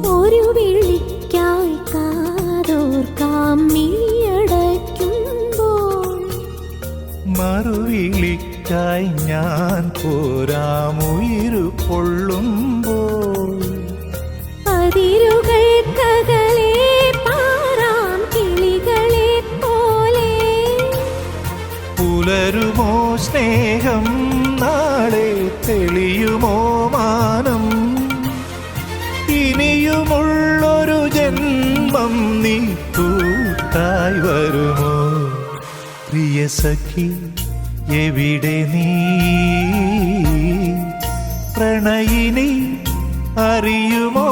ഒരു വിളിക്കായി കാതോർക്കാം മിഴിയടയ്ക്കുമ്പോൾ. മറുവിളിക്കായി ഞാൻ പോരാം ഉയിരു പൊള്ളുമ്പോൾ. അതിരുകൾക്കകലെ പാറാം കിളികളെ പോലെ. പുലരുമോ സ്നേഹം, നാളെ തെളിയുമോ മാനം. ഇനിയുമുള്ളൊരു ജന്മം നീ കൂട്ടായി വരുമോ? പ്രിയ സഖി എവിടെ നീ? പ്രണയിനി അറിയുമോ?